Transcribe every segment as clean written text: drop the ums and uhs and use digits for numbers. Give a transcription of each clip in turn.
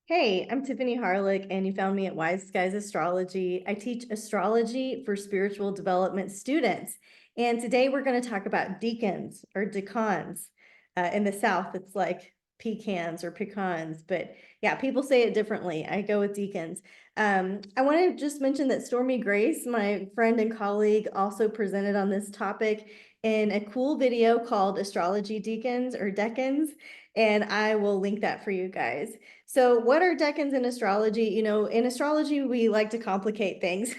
Hey, I'm Tiffany Harlick, and you found me at Wise Skies Astrology. I teach astrology for spiritual development students. And today we're going to talk about decans or decans. In the South, it's like pecans or pecans, but yeah, people say it differently. I go with decans. I want to just mention that Stormy Grace, my friend and colleague, also presented on this topic in a cool video called Astrology Decans or Decans, and I will link that for you guys. So what are decans in astrology? You know, in astrology, we like to complicate things.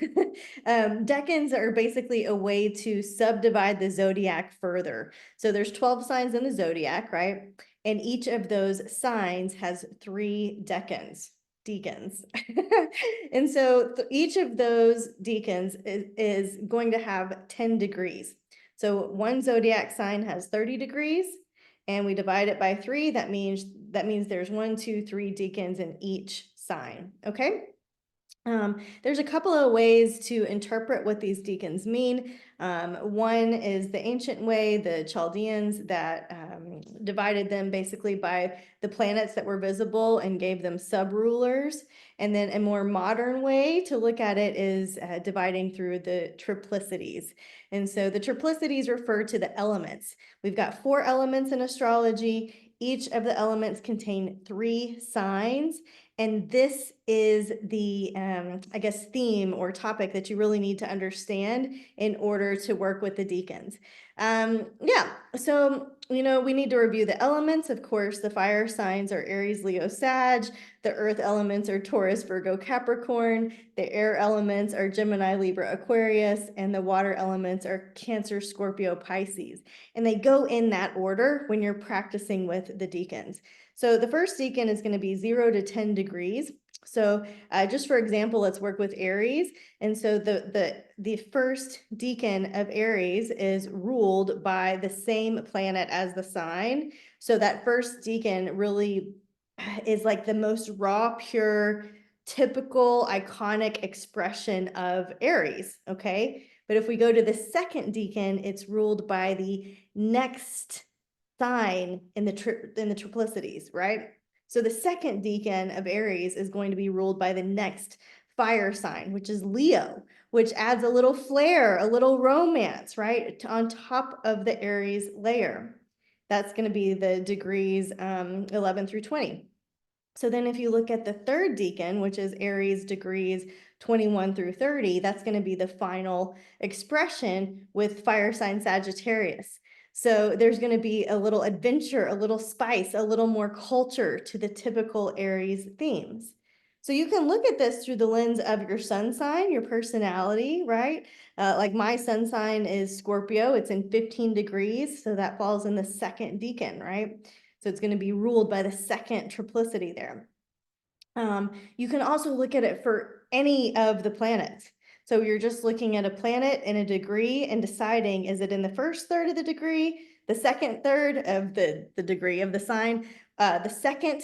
Decans are basically a way to subdivide the zodiac further. So there's 12 signs in the zodiac, right? And each of those signs has 3 decans. And so each of those decans is going to have 10 degrees. So one zodiac sign has 30 degrees, and we divide it by 3. That means there's 1, 2, 3 decans in each sign. Okay. There's a couple of ways to interpret what these decans mean. One is the ancient way, the Chaldeans that divided them basically by the planets that were visible and gave them sub-rulers. And then a more modern way to look at it is dividing through the triplicities. And so the triplicities refer to the elements. We've got 4 elements in astrology. Each of the elements contain 3 signs. And this is the, I guess, theme or topic that you really need to understand in order to work with the decans. Yeah, so, you know, we need to review the elements. Of course, the fire signs are Aries, Leo, Sag. The earth elements are Taurus, Virgo, Capricorn. The air elements are Gemini, Libra, Aquarius. And the water elements are Cancer, Scorpio, Pisces. And they go in that order when you're practicing with the decans. So the first decan is going to be 0 to 10 degrees. So just for example, let's work with Aries. And so the first decan of Aries is ruled by the same planet as the sign. So that first decan really is like the most raw, pure, typical, iconic expression of Aries, okay? But if we go to the second decan, it's ruled by the next sign in the triplicities, right? So the second decan of Aries is going to be ruled by the next fire sign, which is Leo, which adds a little flair, a little romance, right, on top of the Aries layer. That's going to be the degrees 11 through 20. So then if you look at the third decan, which is Aries degrees 21 through 30, that's going to be the final expression with fire sign Sagittarius. So there's going to be a little adventure, a little spice, a little more culture to the typical Aries themes. So you can look at this through the lens of your sun sign, your personality, right? Like my sun sign is Scorpio. It's in 15 degrees. So that falls in the second decan, right? So it's going to be ruled by the second triplicity there. You can also look at it for any of the planets. So you're just looking at a planet in a degree and deciding, is it in the first third of the degree, the second third of the degree of the sign, the second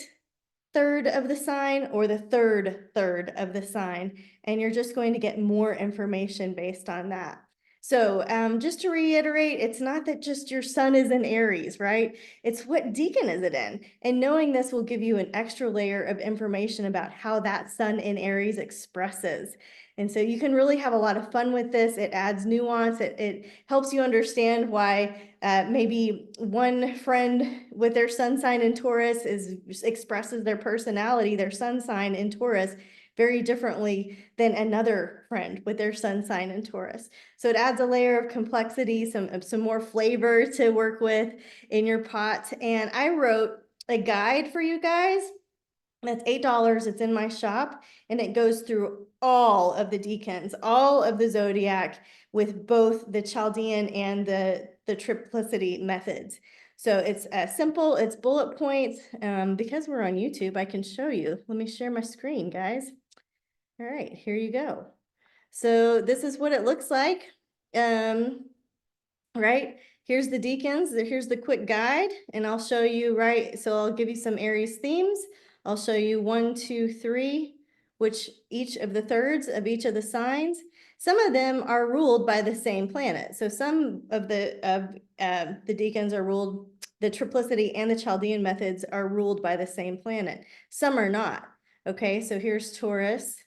third of the sign, or the third of the sign. And you're just going to get more information based on that. So just to reiterate, it's not that just your sun is in Aries, right? It's what decan is it in? And knowing this will give you an extra layer of information about how that sun in Aries expresses. And so you can really have a lot of fun with this. It adds nuance. It helps you understand why maybe one friend with their sun sign in Taurus expresses their personality, their sun sign in Taurus, very differently than another friend with their sun sign in Taurus. So it adds a layer of complexity, some more flavor to work with in your pot. And I wrote a guide for you guys. That's $8. It's in my shop, and it goes through all of the decans, all of the zodiac with both the Chaldean and the triplicity methods. So it's simple, it's bullet points. Because we're on YouTube, I can show you. Let me share my screen, guys. All right, here you go. So this is what it looks like. Right, here's the decans, here's the quick guide, and I'll show you, right, so I'll give you some Aries themes. I'll show you 1, 2, 3, which each of the thirds of each of the signs. Some of them are ruled by the same planet. So some of the decans are ruled, the triplicity and the Chaldean methods are ruled by the same planet. Some are not. Okay, so here's Taurus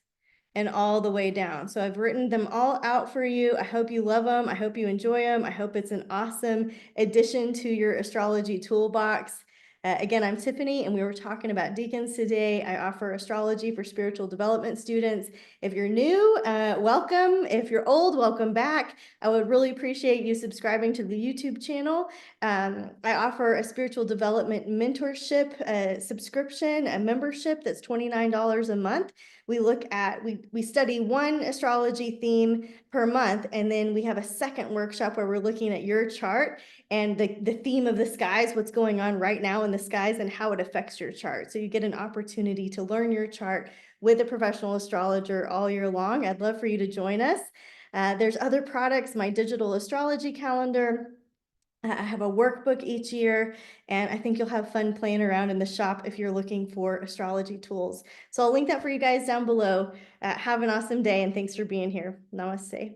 and all the way down. So I've written them all out for you. I hope you love them. I hope you enjoy them. I hope it's an awesome addition to your astrology toolbox. Again, I'm Tiffany, and we were talking about Decans today. I offer astrology for spiritual development students. If you're new, welcome. If you're old, welcome back. I would really appreciate you subscribing to the YouTube channel. I offer a spiritual development mentorship subscription, a membership that's $29 a month. We look at, we study one astrology theme per month, and then we have a second workshop where we're looking at your chart and the theme of the skies, what's going on right now in the skies and how it affects your chart. So you get an opportunity to learn your chart with a professional astrologer all year long. I'd love for you to join us. There's other products, my digital astrology calendar. I have a workbook each year, and I think you'll have fun playing around in the shop if you're looking for astrology tools. So I'll link that for you guys down below. Have an awesome day, and thanks for being here. Namaste.